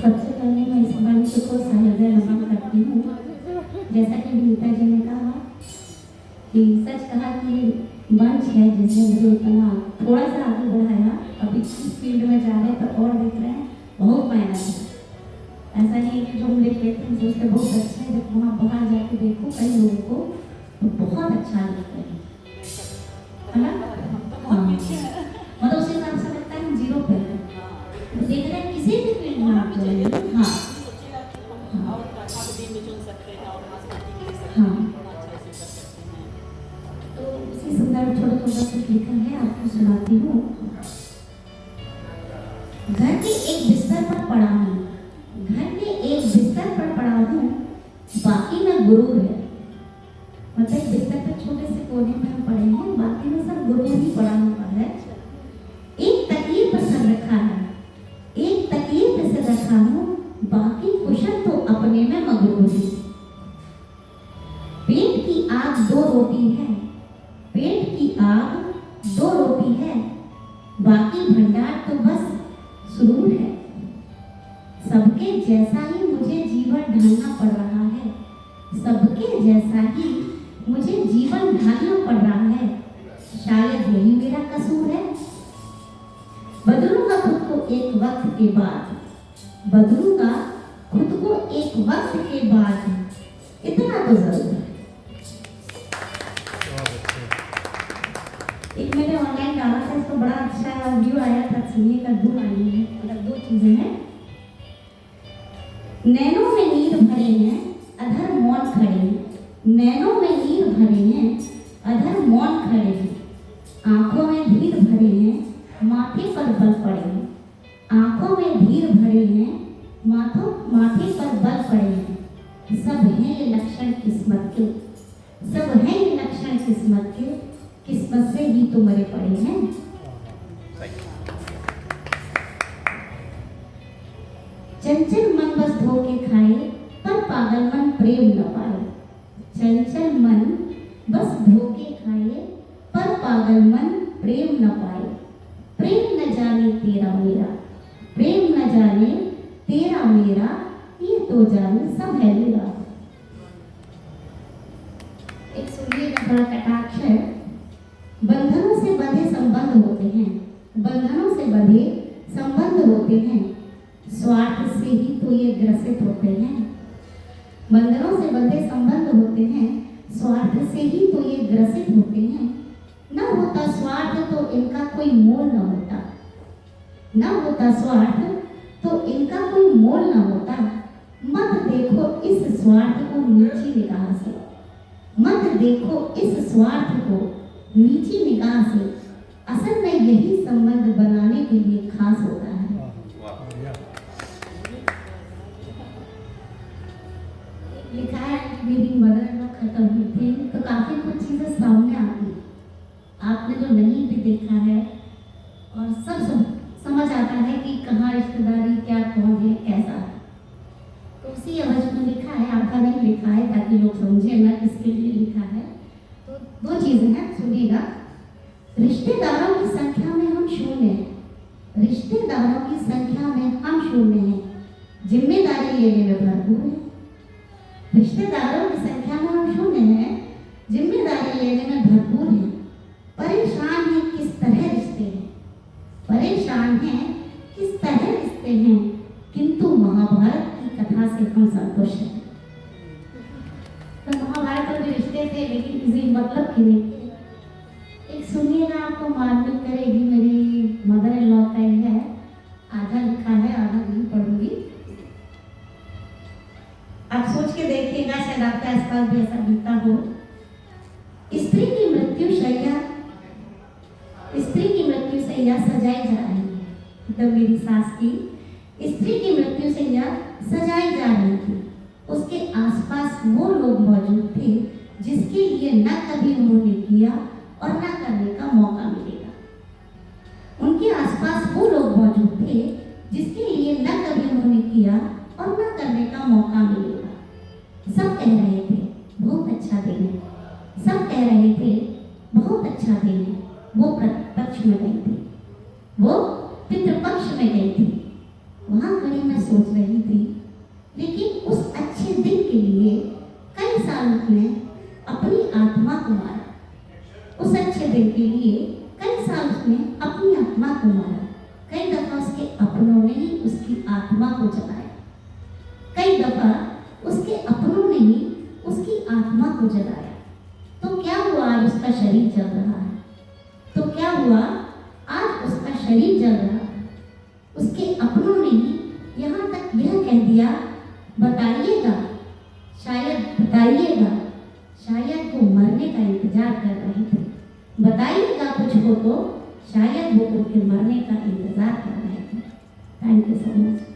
सबसे पहले मैं इस मंच को सहृदय नमन करती हूँ। जैसा कि गीता जी ने कहा कि सच कहा कि मंच है जिसने मुझे इतना थोड़ा सा आगे बढ़ाया। अभी इस फील्ड में जा रहे तो और देख रहे हैं बहुत मेहनत है। ऐसा नहीं है कि जो हम लिख लेते हैं सोचते बहुत अच्छा है, जब वहाँ बाहर जाके देखो कई लोगों को तो बहुत अच्छा लगता है ना। हाँ, मतलब उस हिसाब से लगता है हम जीरो पे हैं। तो देख रहे हैं किसी भी फील्ड में आप जाइए। हाँ हाँ, तो उसी संदर्भ थोड़ा थोड़ा कुछ लिखा है, आपको सुनाती हूँ। घर के एक बिस्तर पर पड़ा हूँ, घर के एक बिस्तर पर पड़ा हूँ, बाकी में गुरूर है। मतलब बिस्तर पे छोटे से कोने में हम पड़े हैं, बाकी में सब गुरूर ही पड़ा हुआ है। एक तकिए पर सर रखा है, एक तकिए पर सर रखा हूँ, बाकी कुशन तो अपने में मगरूर है। पेट की आग दो रोटी है, पेट की आग दो रोटी है, बाकी भंडार तो बस सुरूर है। सबके जैसा ही मुझे जीवन ढालना पड़ रहा है, सबके जैसा ही मुझे जीवन ढालना पड़ रहा है। शायद यही मेरा कसूर है। बदलूंगा खुद को एक वक्त के बाद, बदलूंगा खुद को एक वक्त के बाद, इतना तो जरूर है। एक मैंने ऑनलाइन डाला था, इसको बड़ा अच्छा व्यू आया था, सुनिएगा। दो लाइन है, मतलब दो चीजें हैं। नैनों में नीर भरे हैं, अधर मौन खड़े हैं, नैनों में नीर भरे हैं, अधर मौन खड़े हैं, आंखों में धीर भरे हैं, माथे पर बल पड़े हैं, आंखों में धीर भरे हैं, माथे पर बल पड़े हैं। सब हैं ये लक्षण किस्मत के, सब हैं ये लक्षण किस्मत के, किस्मत से ही तो मरे पड़े हैं। चंचल मन बस धोखे खाए, पर पागल मन प्रेम न पाए। चंचल मन बस धोखे खाए, पर पागल मन प्रेम न पाए। प्रेम न जाने तेरा मेरा, प्रेम न जाने तेरा मेरा, ये तो जाने सब है मेरा। एक सुनिएगा बड़ा कटाक्ष है। बंधनों से बंधे संबंध होते हैं, बंधनों से बंधे संबंध होते हैं, स्वार्थ से ही तो ये ग्रसित होते हैं। बंधनों से बंधे संबंध होते हैं, स्वार्थ से ही तो ये ग्रसित होते हैं। न होता स्वार्थ तो इनका कोई मोल न होता, न होता स्वार्थ तो इनका कोई मोल न होता। मत देखो इस स्वार्थ को नीची निगाह से, मत देखो इस स्वार्थ को नीची निगाह से। असल में यही संबंध बनाने के लिए खास होता है। लिखा है कि मेरी मदर खत्म हुई थी तो काफी कुछ चीजें सामने आती, आपने जो नहीं भी देखा है, और सब समझ आता है कि कहाँ रिश्तेदारी, क्या कौन है, कैसा है। तो उसी अवध में लिखा है, आधा नहीं लिखा है ताकि लोग समझे ना किसके लिए लिखा है। तो दो चीजें हैं, सुनिएगा। रिश्तेदारों की संख्या में हम शून्य हैं, रिश्तेदारों की संख्या में हम शून्य हैं, जिम्मेदारी लेने में भरपूर है। रिश्तेदारों की संख्या में हम शून्य हैं, जिम्मेदारी लेने में भरपूर है। परेशान है किस तरह रिश्ते हैं, परेशान है किस तरह रिश्ते हैं, किंतु महाभारत की कथा से हम संतुष्ट हैं। तो महाभारत में जो रिश्ते थे लेकिन किसी मतलब के नहीं थे। एक सुनिएगा, आपको मालूम करेगी, मेरी मदर इन लॉ का ही है, आधा लिखा है आधा नहीं पढ़ूंगी। आप सोच के देखिएगा, शायद आपके आसपास भी ऐसा बीता हो। स्त्री की मृत्यु शैया, स्त्री की मृत्यु शैया सजाई जा रही है। तो मेरी सास की स्त्री की मृत्यु शैया सजाई जा रही थी। उसके आसपास वो लोग मौजूद थे जिसके लिए न कभी उन्होंने किया और न करने का मौका मिलेगा। उनके आसपास वो लोग मौजूद थे जिसके लिए न कभी उन्होंने किया और न करने का मौका मिलेगा। सब कह रहे थे बहुत अच्छा दिन है, सब कह रहे थे बहुत अच्छा दिन है, वो प्रतिपक्ष में गई थी, वो पितृपक्ष में गई थी। वहां खड़ी मैं सोच रही थी, लेकिन उस अच्छे दिन के लिए कई साल उसने अपनी आत्मा को मारा। उस अच्छे दिन के लिए कई साल उसने अपनी आत्मा को मारा। कई दफा उसके अपनों ने ही उसकी आत्मा को जलाया, कई दफा उसके अपनों ने ही उसकी आत्मा को जलाया। तो क्या हुआ, आज उसका शरीर जल रहा है। तो क्या हुआ, आज उसका शरीर जल रहा है। उसके अपनों ने ही यहाँ तक यह कह दिया, बताइएगा, शायद बताइएगा, शायद वो मरने का इंतजार कर रहे थे। बताइएगा कुछ हो तो शायद वो उनके मरने का इंतजार कर रहे थे। Thank you so much.